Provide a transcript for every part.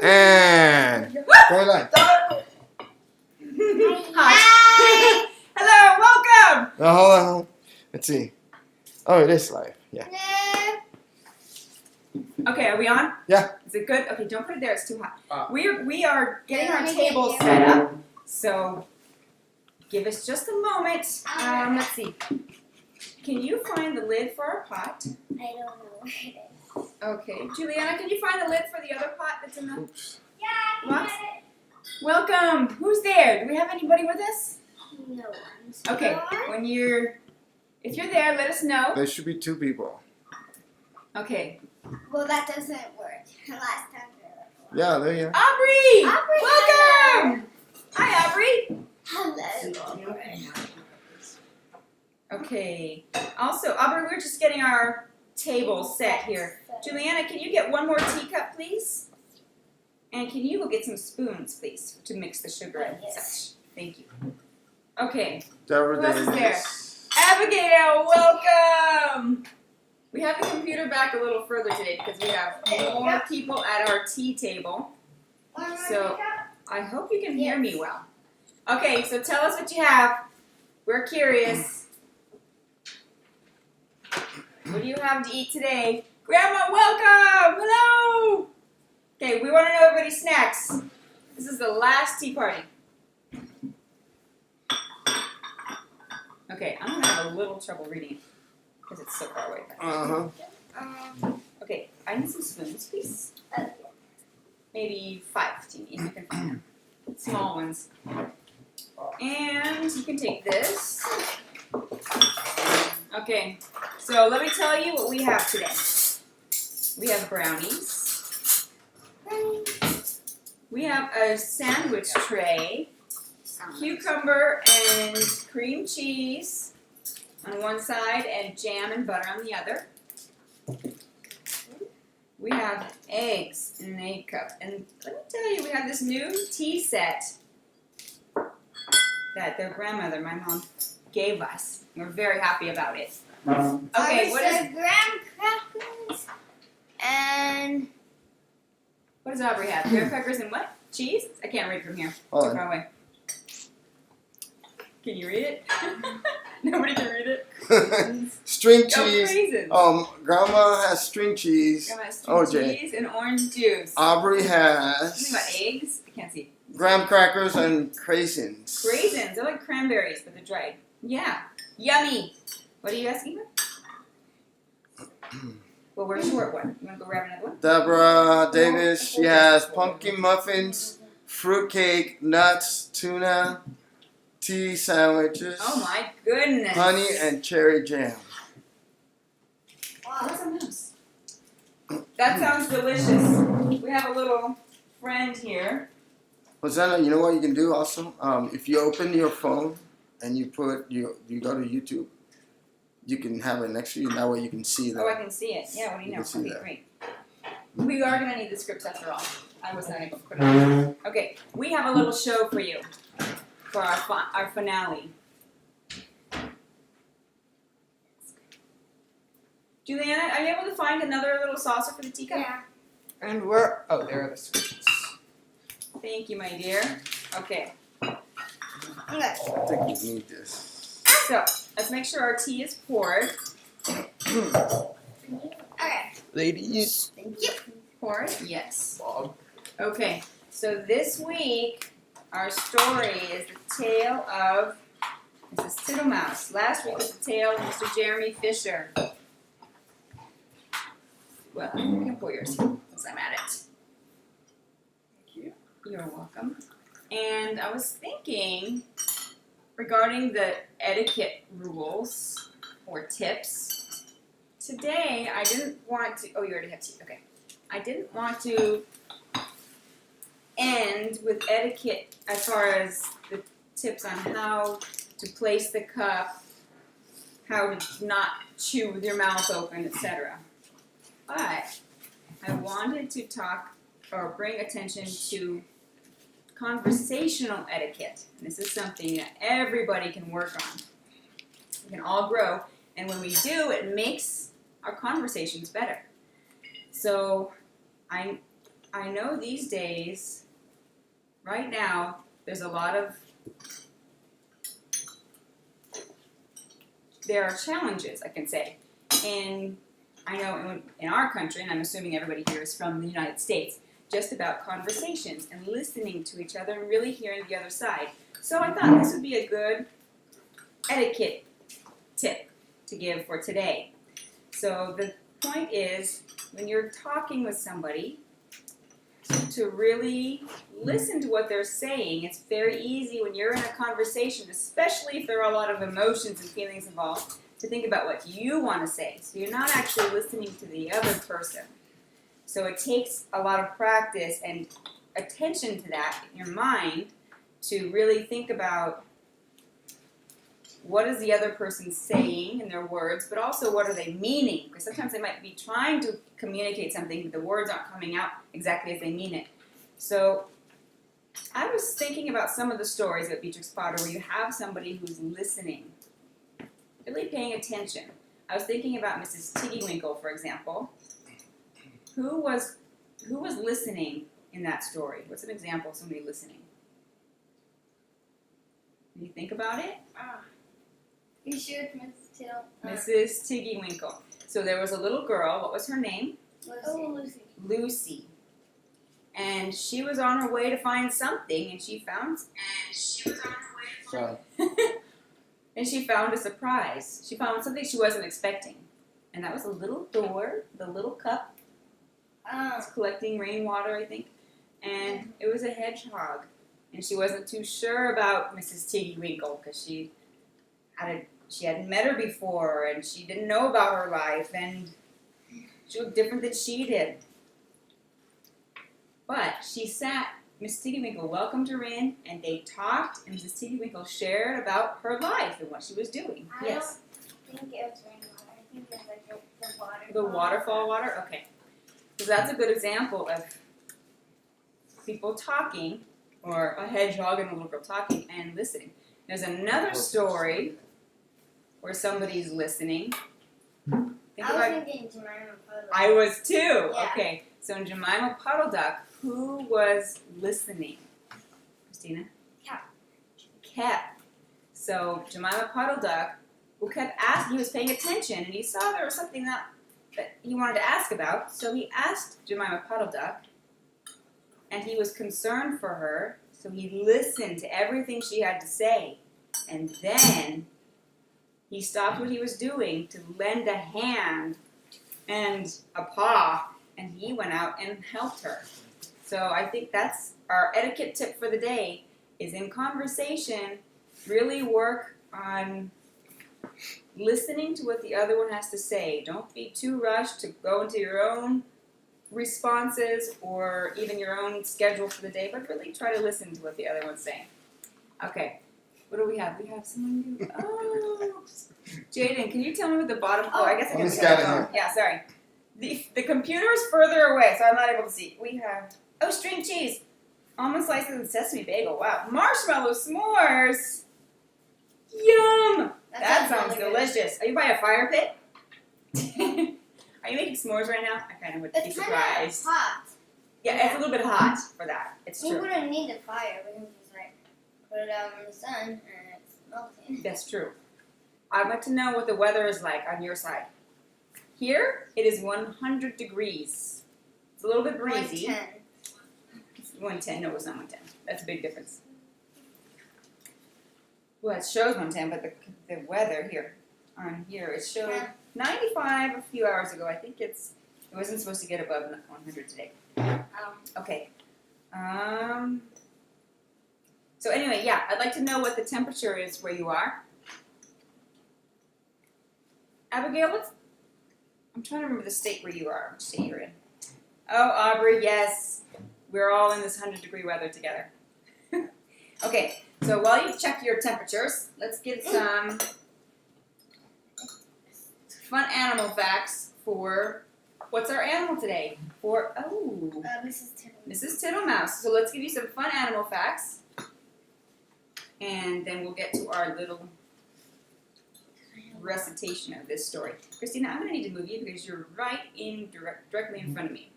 And go live. Hi. Hello, welcome. Hold on. Let's see. Oh, it is live. Yeah. Okay, are we on? Yeah. Is it good? Okay, don't put it there. It's too hot. We are getting our table set up. So give us just a moment. Let's see. Can you find the lid for our pot? I don't know where it is. Okay, Juliana, can you find the lid for the other pot that's in the Oops. box? Welcome. Who's there? Do we have anybody with us? No one's Okay, if you're there, let us know. There should be 2 people. Okay. Well, that doesn't work. Last time we were. Yeah, there you are. Aubrey! Aubrey, Welcome! Hi, Aubrey. Hello. Okay. Also, Aubrey, we're just getting our table set here. Juliana, can you get one more teacup, please? And can you go get some spoons, please, to mix the sugar and such? Thank you. Okay. Who else is there? Abigail, welcome! We have the computer back a little further today because we have more people at our tea table. So I hope you can hear me well. Okay, so tell us what you have. We're curious. What do you have to eat today? Grandma, welcome! Hello! Okay, we want to know everybody's snacks. This is the last tea party. Okay, I'm going to have a little trouble reading it because it's so far away. Uh-huh. Okay, I need some spoons, please. Maybe 5 to me if you can find them. Small ones. And you can take this. Okay, so let me tell you what we have today. We have brownies. We have a sandwich tray. Cucumber and cream cheese on one side and jam and butter on the other. We have eggs in an egg cup. And let me tell you, we have this new tea set that their grandmother, my mom, gave us. We're very happy about it. Okay, what is graham crackers and what does Aubrey have? Graham crackers and what? Cheese? I can't read from here. Hold Too on. far away. Can you read it? Nobody can read it. String Oh, cheese. raisins. Grandma has string cheese. Grandma has string OJ. cheese and orange juice. Aubrey Something about has eggs? I can't see. graham crackers and craisins. Raisins. They're like cranberries, but they're dried. Yeah. Yummy. What are you asking for? Well, we're a short one. You want to go grab another one? Deborah Davis, she has pumpkin muffins, fruitcake, nuts, tuna, tea sandwiches, Oh my goodness. honey and cherry jam. What's a mouse? That sounds delicious. We have a little friend here. Hosanna, you know what you can do also? If you open your phone and you go to YouTube, you can have it next to you. That way you can see that. Oh, I can see it. Yeah, what do you know? see Okay, that. great. We are going to need the scripts after all. I was not able to put it on. Okay, we have a little show for you for our finale. Juliana, are you able to find another little saucer for the teacup? yeah. And where? Oh, there are the scripts. Thank you, my dear. Okay, I think you need this. so let's make sure our tea is poured. Okay. Ladies. Thank you. Poured? Yes. Bob. Okay, so this week our story is the tale of Mrs. Tittlemouse. Last week was the tale of Mr. Jeremy Fisher. Well, you can pour yours since I'm at it. Thank you. You're welcome. And I was thinking regarding the etiquette rules or tips. Today I didn't want to. Oh, you already have tea. Okay. I didn't want to end with etiquette as far as the tips on how to place the cup, how to not chew with your mouth open, etc. But I wanted to talk or bring attention to conversational etiquette. And this is something that everybody can work on. We can all grow. And when we do, it makes our conversations better. So I I know these days, right now, there's a lot of, there are challenges, I can say. And I know in our country, and I'm assuming everybody here is from the United States, just about conversations and listening to each other and really hearing the other side. So I thought this would be a good etiquette tip to give for today. So the point is, when you're talking with somebody, to really listen to what they're saying. It's very easy when you're in a conversation, especially if there are a lot of emotions and feelings involved, to think about what you want to say. So you're not actually listening to the other person. So it takes a lot of practice and attention to that in your mind to really think about what is the other person saying in their words, but also what are they meaning? Because sometimes they might be trying to communicate something, but the words aren't coming out exactly as they mean it. So I was thinking about some of the stories at Beatrix Potter where you have somebody who's listening, really paying attention. I was thinking about Mrs. Tiggy-Winkle, for example. Who was listening in that story? What's an example of somebody listening? Can you think about it? You sure it's Mrs. Tittle? Mrs. Tiggy-Winkle. So there was a little girl. What was her name? Lucy. Lucy. And she was on her way to find something, and she found. Sorry. And she found a surprise. She found something she wasn't expecting, and that was a little door, the little cup. It's collecting rainwater, I think, and it was a hedgehog. And she wasn't too sure about Mrs. Tiggy-Winkle because she hadn't met her before, and she didn't know about her life, and she looked different than she did. But she sat, Mrs. Tiggy-Winkle welcomed her in, and they talked, and Mrs. Tiggy-Winkle shared about her life and what she was doing. Yes? I think it was rainwater. I think it was like the water. The waterfall water? Okay. So that's a good example of people talking, or a hedgehog and a little girl talking and listening. There's another story where somebody's listening. I was thinking Jemima Puddle. I was too. Yeah. Okay, so in Jemima Puddle Duck, who was listening? Christina? Cap. So Jemima Puddle Duck, who kept asking, he was paying attention, and he saw there was something that he wanted to ask about. So he asked Jemima Puddle Duck, and he was concerned for her. So he listened to everything she had to say, and then he stopped what he was doing to lend a hand and a paw, and he went out and helped her. So I think that's our etiquette tip for the day, is in conversation, really work on listening to what the other one has to say. Don't be too rushed to go into your own responses or even your own schedule for the day, but really try to listen to what the other one's saying. Okay. What do we have? We have someone new. Oh, Jaden, can you tell me what the bottom? Oh, I guess I can see that. Yeah, sorry. The computer is further away, so I'm not able to see. We have string cheese, almond slices, and sesame bagel. Wow, marshmallow s'mores. Yum! That sounds really delicious. Are you by a fire pit? Are you making s'mores right now? I kind of would be surprised. It's hot. Yeah, it's a little bit hot for that. It's true. We wouldn't need the fire. We can just put it out in the sun and it's melting. That's true. I'd like to know what the weather is like on your side. Here, it is 100 degrees. It's a little bit breezy. 110. 110. No, it's not 110. That's a big difference. Well, it shows 110, but the weather here, on here, it showed 95 a few hours ago. I think it wasn't supposed to get above 100 today. Okay. So anyway, yeah, I'd like to know what the temperature is where you are. Abigail, I'm trying to remember the state where you are. Which state you're in? Oh, Aubrey, yes. We're all in this 100-degree weather together. Okay, so while you check your temperatures, let's get some fun animal facts for, what's our animal today? Mrs. Tittle. Mrs. Tittlemouse. So let's give you some fun animal facts. And then we'll get to our little recitation of this story. Christina, I'm going to need to move you because you're right in directly in front of me.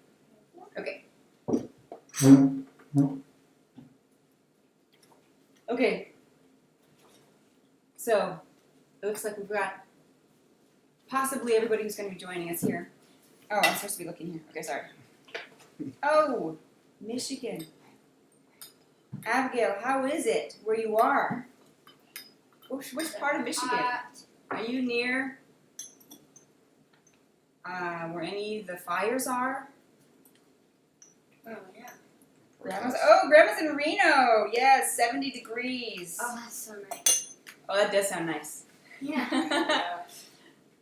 Okay. Okay. So, it looks like we've got possibly everybody who's going to be joining us here. Oh, I'm supposed to be looking here. Okay, sorry. Oh, Michigan. Abigail, how is it where you are? Which part of Michigan? Are you near where any of the fires are? Oh, yeah. Grandma's in Reno. Yes, 70 degrees. Oh, that's so nice. Oh, that does sound nice. Yeah.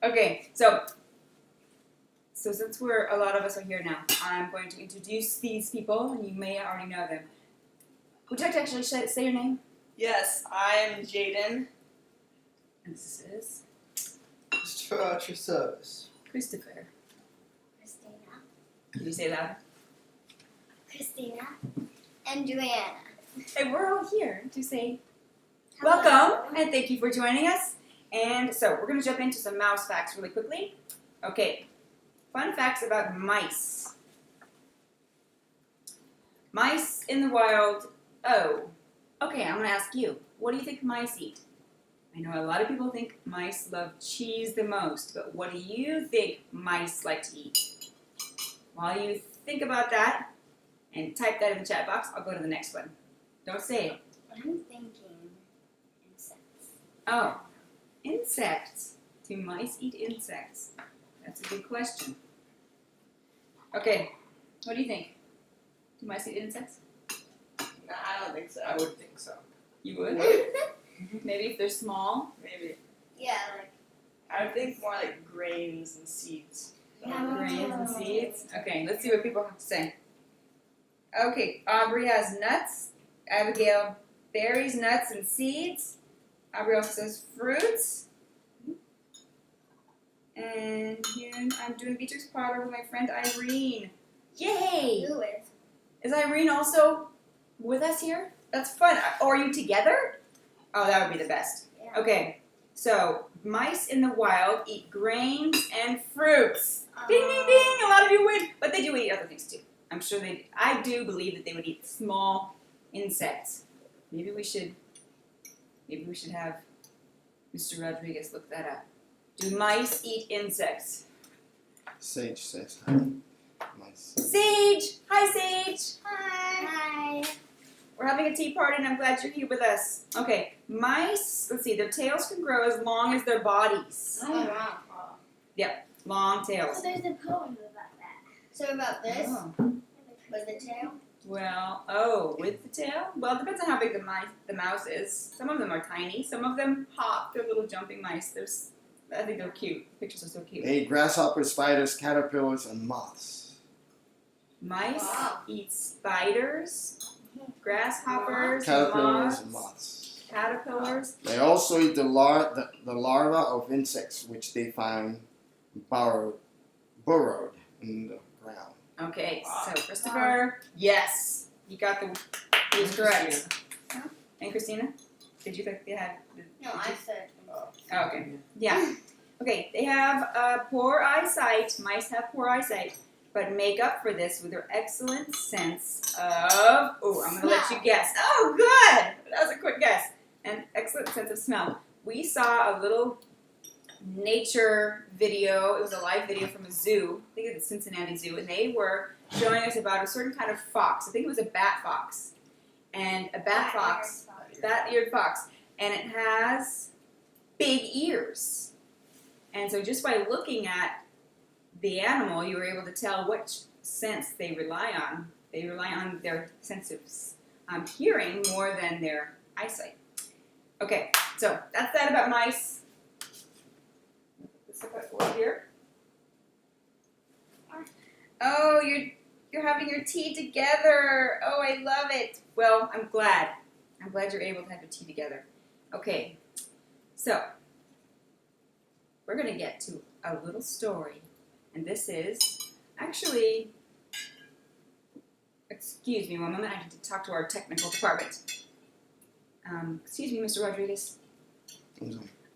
Okay, so since a lot of us are here now, I'm going to introduce these people, and you may already know them. Would you like to actually say your name? Yes, I'm Jaden. And this is Christopher Archer-Service. Christopher. Christina. Can you say that? Christina. And Joanna. And we're all here to say Hello. welcome and thank you for joining us. And so we're going to jump into some mouse facts really quickly. Okay, fun facts about mice. Mice in the wild. Oh, okay, I'm going to ask you. What do you think mice eat? I know a lot of people think mice love cheese the most, but what do you think mice like to eat? While you think about that and type that in the chat box, I'll go to the next one. Don't say it. I'm thinking insects. Oh, insects. Do mice eat insects? That's a good question. Okay, what do you think? Do mice eat insects? No, I don't think so. I would think so. You would? Maybe if they're small? Maybe. Yeah, like. I would think more like grains and seeds. Grains and seeds? Okay, let's see what people have to say. Okay, Aubrey has nuts. Abigail, berries, nuts, and seeds. Aubrey also says fruits. And here I'm doing Beatrix Potter with my friend Irene. Yay! Who is? Is Irene also with us here? That's fun. Or are you together? Oh, that would be the best. Yeah. Okay, so mice in the wild eat grains and fruits. Ding, ding, ding! A lot of you win. But they do eat other things too. I'm sure they. I do believe that they would eat small insects. Maybe we should have Mr. Rodriguez look that up. Do mice eat insects? Sage says mice. Sage! Hi, Sage! Hi. We're having a tea party and I'm glad you're here with us. Okay, mice, let's see, their tails can grow as long as their bodies. Oh, wow. Long tails. Oh, there's a poem about that. So about this, Oh. was the tail? Well, with the tail? Well, it depends on how big the mouse is. Some of them are tiny. Some of them hop. They're little jumping mice. I think they're cute. Pictures are so cute. They eat grasshoppers, spiders, caterpillars, and moths. Mice Wow. eat spiders, grasshoppers, Caterpillars moths, and moths. caterpillars. They also eat the larva of insects, which they find burrowed in the ground. Okay, so Christopher, yes, you got he was correct. And Christina, did you think they had? No, I said. Oh, okay, yeah. Okay, they have poor eyesight. Mice have poor eyesight, but make up for this with their excellent sense of. Oh, I'm gonna let you guess. Oh, good. That was a quick guess. An excellent sense of smell. We saw a little nature video. It was a live video from a zoo. I think it's the Cincinnati Zoo, and they were showing us about a certain kind of fox. I think it was a bat fox, and a bat-eared fox, and it has big ears. And so just by looking at the animal, you were able to tell which sense they rely on. They rely on their sense of hearing more than their eyesight. Okay, so that's that about mice. Let's look at over here. Oh, you're having your tea together. Oh, I love it. Well, I'm glad. I'm glad you're able to have your tea together. Okay, so we're going to get to a little story. And this is actually, excuse me one moment, I need to talk to our technical department. Excuse me, Mr. Rodriguez.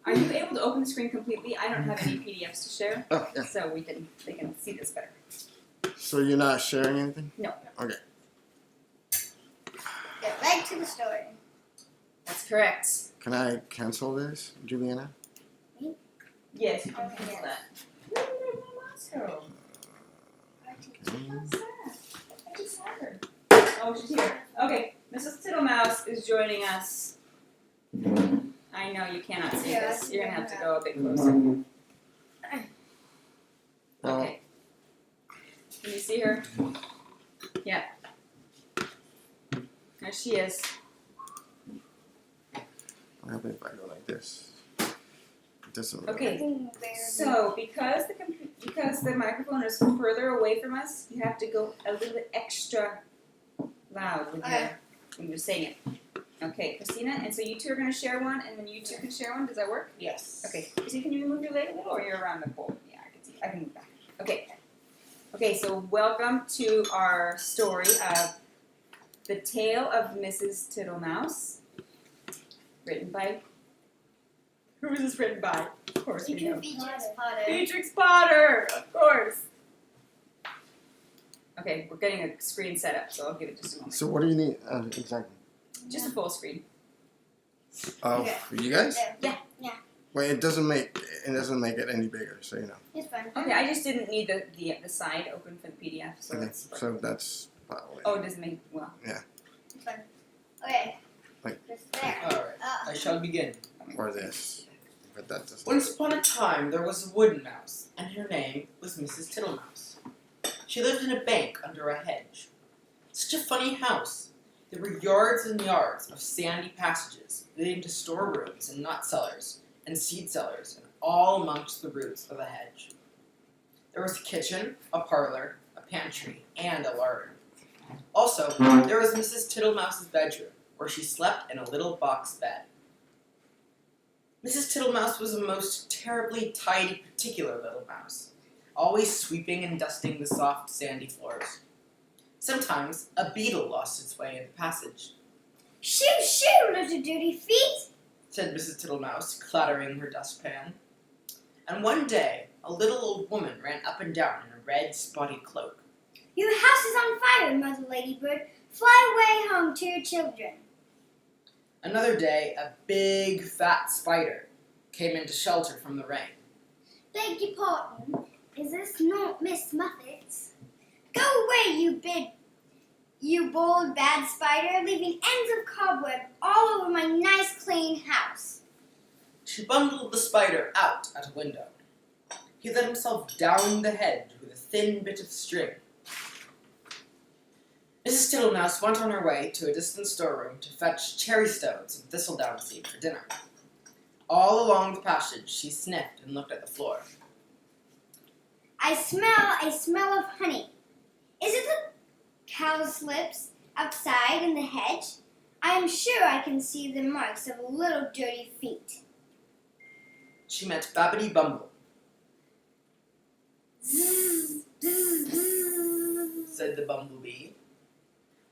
Are you able to open the screen completely? I don't have any PDFs to share, Oh, yeah. so they can see this better. So you're not sharing anything? No. Okay. back to the story. That's correct. Can I cancel this, Juliana? Yes, you can Okay. cancel that. Where did my mouse go? How's that? I just had her. Oh, she's here. Okay, Mrs. Tittlemouse is joining us. I know you cannot see Yeah, this. You're gonna have to yeah. go a bit closer. Well, Okay. Can you see her? Yeah. There she is. what happens if I go like this? It doesn't really- Okay. So because the microphone is further away from us, you have to go a little bit extra loud when you're saying it. Okay, Christina, and so you two are going to share one, and then you two can share one. Does that work? Yes. Okay. Christina, can you move your leg a little, or you're around the pole? Yeah, I can see. I can move back. Okay. Okay, so welcome to our story of The Tale of Mrs. Tittlemouse, written by. Who is this written by? Of course, we know. Beatrix Potter. Beatrix Potter, of course. Okay, we're getting a screen set up, so I'll give it just a moment. So what do you need exactly? Just a full screen. Oh, Okay. for you guys? Yeah. Wait, it doesn't make it any bigger, so you know. It's fun. Okay, I just didn't need the side open for the PDF, so Okay, it's so that's probably. oh, it doesn't make well. It's fun. Okay. Wait. Just there. Alright, I shall begin. Or this, but that doesn't. Once upon a time, there was a wooden mouse, and her name was Mrs. Tittlemouse. She lived in a bank under a hedge. Such a funny house. There were yards and yards of sandy passages leading to storerooms and nut cellars and seed cellars, and all amongst the roots of the hedge. There was a kitchen, a parlor, a pantry, and a larder. Also, there was Mrs. Tittlemouse's bedroom, where she slept in a little box bed. Mrs. Tittlemouse was a most terribly tidy, particular little mouse, always sweeping and dusting the soft, sandy floors. Sometimes a beetle lost its way in the passage, Shoo, shoo, little dirty feet. said Mrs. Tittlemouse, clattering her dustpan. And one day, a little old woman ran up and down in a red, spotty cloak. Your house is on fire, Mother Ladybird. Fly away home to your children. Another day, a big, fat spider came in to shelter from the rain. Beg your pardon. Is this not Miss Muffet's? Go away, you bold, bad spider, leaving ends of cobweb all over my nice, clean house. She bundled the spider out at a window. He let himself down the hedge with a thin bit of string. Mrs. Tittlemouse went on her way to a distant storeroom to fetch cherry stones and thistledown seed for dinner. All along the passage, she sniffed and looked at the floor. I smell a smell of honey. Is it the cow's lips outside in the hedge? I am sure I can see the marks of little dirty feet. She met Babbity Bumble, Zzz, bzz, bzz. said the bumblebee.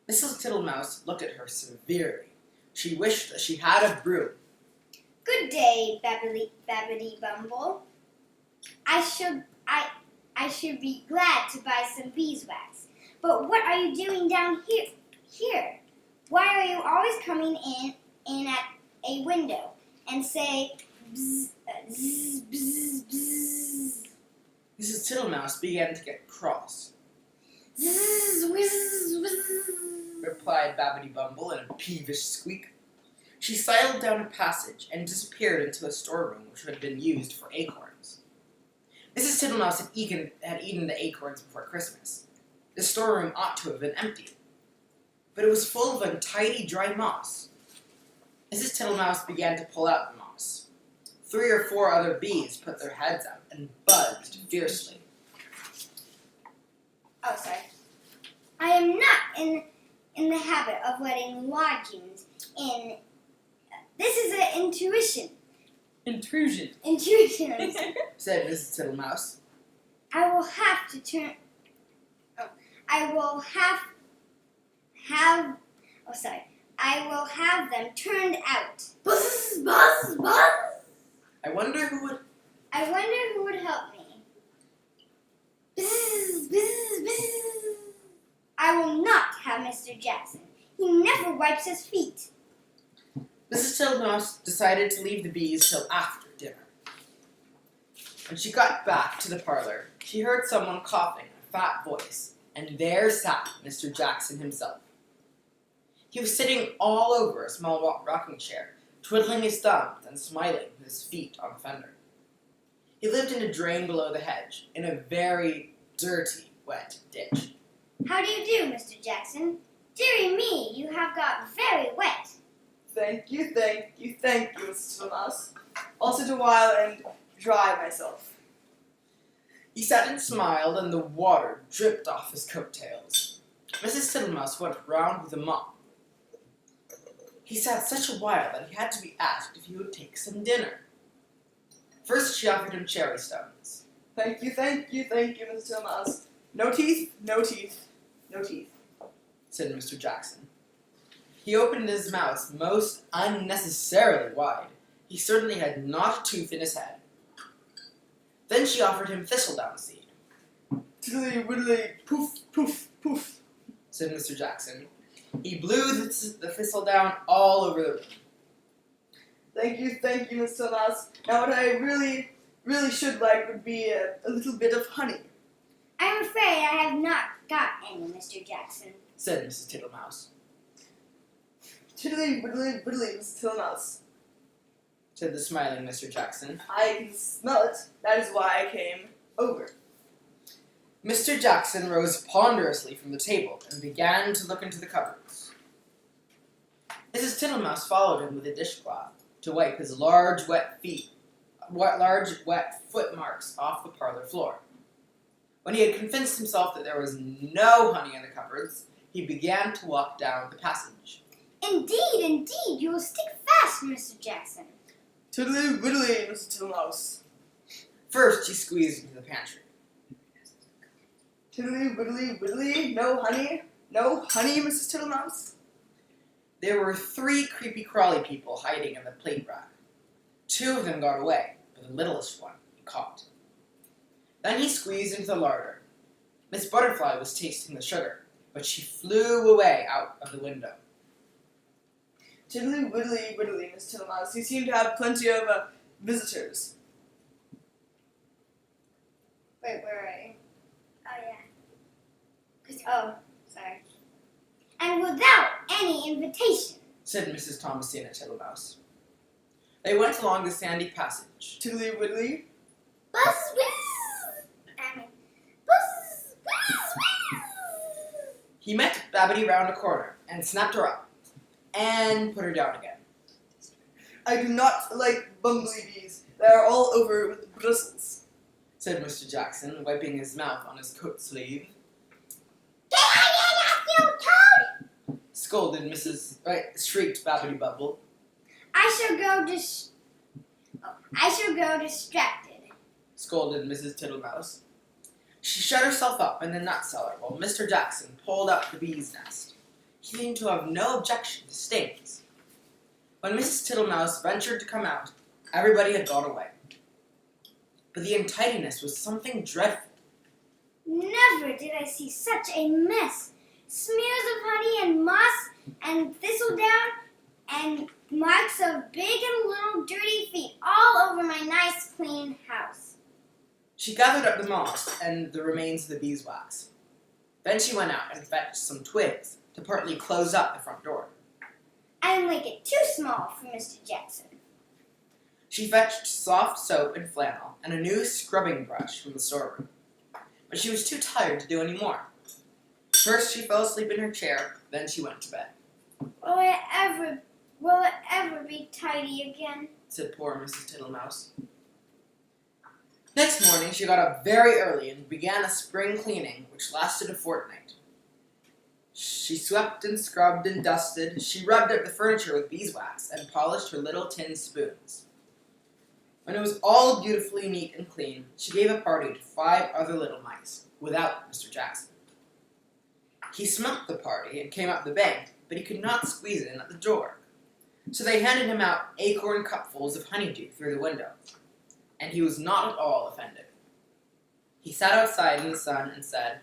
Mrs. Tittlemouse looked at her severely. She wished that she had a broom. Good day, Babbity Bumble. I should be glad to buy some beeswax. But what are you doing down here? Why are you always coming in at a window and say bzz, bzz, bzz, bzz? Mrs. Tittlemouse began to get cross. Zzz, whizz, whizz. Replied Babbity Bumble in a peevish squeak. She sidled down a passage and disappeared into a storeroom which had been used for acorns. Mrs. Tittlemouse had eaten the acorns before Christmas. The storeroom ought to have been empty, but it was full of untidy dry moss. Mrs. Tittlemouse began to pull out the moss. 3 or 4 other bees put their heads out and buzzed fiercely. Oh, sorry. I am not in the habit of letting lodgings in. This is an intuition. Intrusion. Intuition. Said Mrs. Tittlemouse. I will have to turn. Oh, I will have. Oh, sorry. I will have them turned out. Buzz, buzz, buzz. I wonder who would help me. Buzz, buzz, buzz. I will not have Mr. Jackson. He never wipes his feet. Mrs. Titlemouse decided to leave the bees till after dinner. When she got back to the parlor, she heard someone coughing in a fat voice, and there sat Mr. Jackson himself. He was sitting all over a small rocking chair, twiddling his thumbs and smiling with his feet on the fender. He lived in a drain below the hedge, in a very dirty, wet ditch. How do you do, Mr. Jackson? Dearie me, you have got very wet. Thank you, Mrs. Tittlemouse. I'll sit a while and dry myself. He sat and smiled, and the water dripped off his coattails. Mrs. Tittlemouse went round with a mop. He sat such a while that he had to be asked if he would take some dinner. First she offered him cherry stones. Thank you, Mrs. Tittlemouse. No teeth, no teeth, no teeth. Said Mr. Jackson. He opened his mouth most unnecessarily wide. He certainly had not a tooth in his head. Then she offered him thistledown seed. Tiddly widdly, poof, poof, poof, Said Mr. Jackson. He blew the thistledown all over the room. Thank you, Mrs. Tittlemouse. Now what I really should like would be a little bit of honey. I'm afraid I have not got any, Mr. Jackson. Said Mrs. Tittlemouse. Tiddly widdly widdly, Mrs. Tittlemouse. Said the smiling Mr. Jackson. I can smell it. That is why I came over. Mr. Jackson rose ponderously from the table and began to look into the cupboards. Mrs. Tittlemouse followed him with a dishcloth to wipe his large wet foot marks off the parlor floor. When he had convinced himself that there was no honey in the cupboards, he began to walk down the passage. Indeed, you will stick fast, Mr. Jackson. Tiddly widdly, Mrs. Tittlemouse. First, he squeezed into the pantry. Tiddly widdly widdly, no honey, Mrs. Tittlemouse. There were 3 creepy crawly people hiding in the plate rack. 2 of them got away, but the littlest one he caught. Then he squeezed into the larder. Miss Butterfly was tasting the sugar, but she flew away out of the window. Tiddly widdly widdly, Miss Tittlemouse. You seem to have plenty of visitors. Wait, where are you? Oh, yeah. Oh, sorry. And without any invitation. Said Mrs. Thomasina Tittlemouse. They went along the sandy passage. Tiddly widdly. Buzz, whiz! Buzz, whiz! He met Babbity round a corner and snapped her up and put her down again. I do not like bumblebees. They are all over with bristles. Said Mr. Jackson, wiping his mouth on his coat sleeve. Get out of here, you toad! Scolded shrieked Babbity Bubble. I shall go distracted. Scolded Mrs. Tittlemouse. She shut herself up in the nut cellar while Mr. Jackson pulled out the bee's nest. He seemed to have no objection to stings. When Mrs. Tittlemouse ventured to come out, everybody had gone away. But the untidiness was something dreadful. Never did I see such a mess. Smears of honey and moss and thistledown and marks of big and little dirty feet all over my nice clean house. She gathered up the moss and the remains of the beeswax. Then she went out and fetched some twigs to partly close up the front door. I'll make it too small for Mr. Jackson. She fetched soft soap and flannel and a new scrubbing brush from the storeroom. But she was too tired to do any more. First she fell asleep in her chair, then she went to bed. Will it ever be tidy again? Said poor Mrs. Tittlemouse. Next morning she got up very early and began a spring cleaning which lasted a fortnight. She swept and scrubbed and dusted. She rubbed up the furniture with beeswax and polished her little tin spoons. When it was all beautifully neat and clean, she gave a party to 5 other little mice, without Mr. Jackson. He smelt the party and came up the bank, but he could not squeeze it in at the door. So they handed him out acorn cupfuls of honeydew through the window, and he was not at all offended. He sat outside in the sun and said,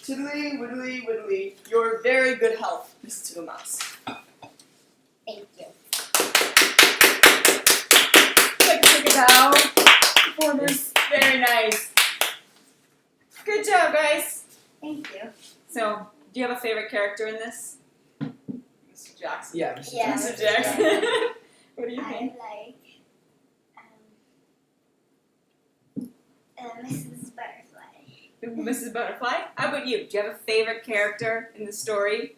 Tiddly, widdly, widdly. Your very good health, Mrs. Tittlemouse. Thank you. Quick, take a bow. Performance. Very nice. Good job, guys. Thank you. So, do you have a favorite character in this? Mr. Jackson. Yeah, Mr. Yeah. Mr. Jackson. Jackson. What do you I think? like Mrs. Butterfly. Mrs. Butterfly? How about you? Do you have a favorite character in the story?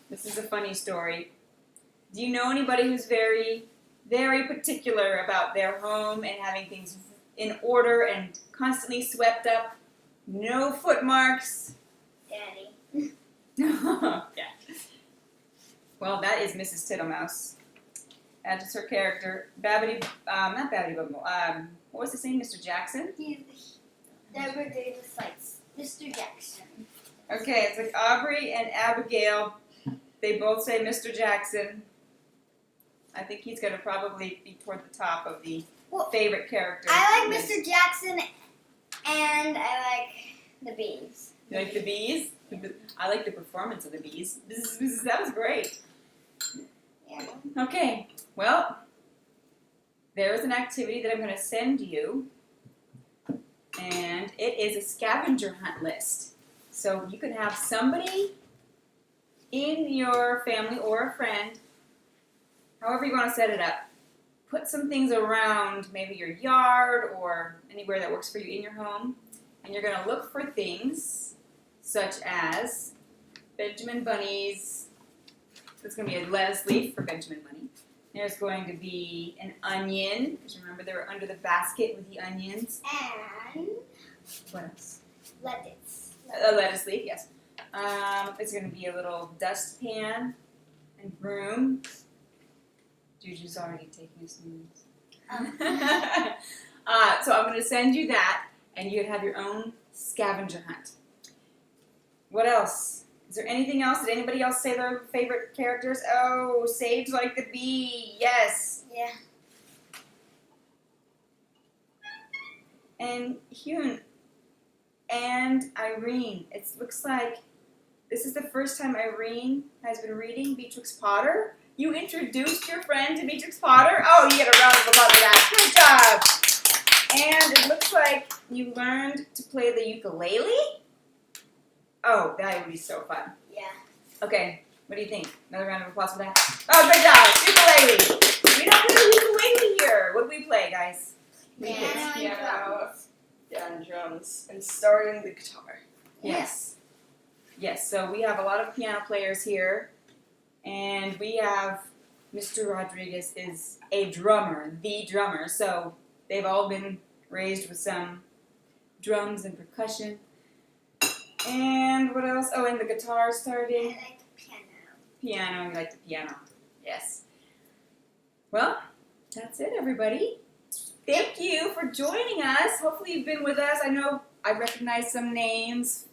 This is a funny story. Do you know anybody who's very, very particular about their home and having things in order and constantly swept up? No footmarks. Danny. Yeah. Well, that is Mrs. Tittlemouse. That is her character. Babbity, not Babbity Bumble. What was his name? Mr. Jackson? They were doing the fights. Mr. Jackson. Okay, it's like Aubrey and Abigail. They both say Mr. Jackson. I think he's going to probably be toward the top of the Well, favorite character. I like Mr. Jackson and I like the bees. You like the bees? I like the performance of the bees. That was great. Yeah. Okay, well, there is an activity that I'm going to send you, and it is a scavenger hunt list. So you can have somebody in your family or a friend, however you want to set it up, put some things around maybe your yard or anywhere that works for you in your home, and you're going to look for things such as Benjamin Bunnies. It's going to be a lettuce leaf for Benjamin Bunny. There's going to be an onion, because remember they were under the basket with the onions. And What else? lettuce. A lettuce leaf, yes. It's going to be a little dustpan and broom. Juju's already taking a snooze. So I'm going to send you that, and you can have your own scavenger hunt. What else? Is there anything else? Did anybody else say their favorite characters? Oh, Sage like the bee. Yes. Yeah. And Hyun and Irene. It looks like this is the first time Irene has been reading Beatrix Potter. You introduced your friend to Beatrix Potter? Oh, you get a round of applause for that. Good job. And it looks like you learned to play the ukulele. Oh, that would be so fun. Yeah. Okay, what do you think? Another round of applause for that. Oh, good job. Ukulele. We don't play the ukulele here. What do we play, guys? Piano and drums. And drums. And starting the guitar. Yes. Yes, so we have a lot of piano players here. And we have Mr. Rodriguez is a drummer, the drummer. So they've all been raised with some drums and percussion. And what else? Oh, and the guitar I starting. like the piano. Piano, you like the piano. Yes. Well, that's it, everybody. Thank you for joining us. Hopefully you've been with us. I know I recognize some names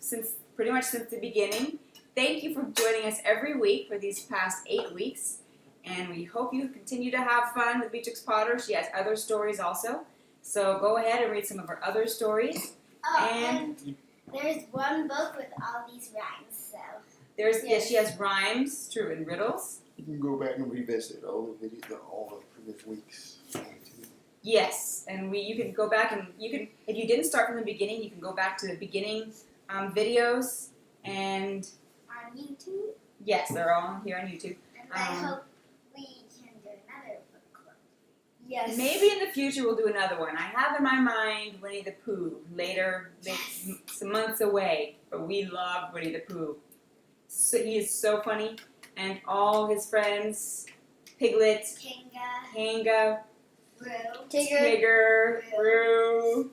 pretty much since the beginning. Thank you for joining us every week for these past 8 weeks. And we hope you continue to have fun with Beatrix Potter. She has other stories also. So go ahead and read some of her other stories. Oh, And- and there's one book with all these rhymes, so. Yes, she has rhymes, true, and riddles. You can go back and revisit all the previous weeks. Yes, and you can go back and if you didn't start from the beginning, you can go back to the beginning videos, and On YouTube, yes, they're all here on YouTube. and I hope we can do another book club. Yes. Maybe in the future we'll do another one. I have in my mind Winnie the Pooh later, some months away, but we love Winnie the Pooh. So he is so funny, and all his friends, Piglet, Kinga, Kanga, Roo, Tigger, Roo,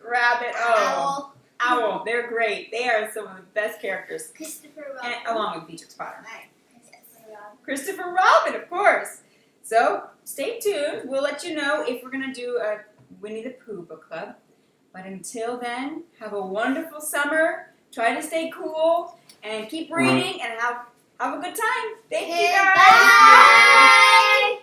Rabbit, oh, Owl. They're great. They are some of the best characters, Christopher Robin. and, along with Beatrix Potter. Right. Christopher Robin. Christopher Robin, of course. So stay tuned. We'll let you know if we're going to do a Winnie the Pooh book club. But until then, have a wonderful summer. Try to stay cool and keep reading and have a good time. Thank you guys. Bye.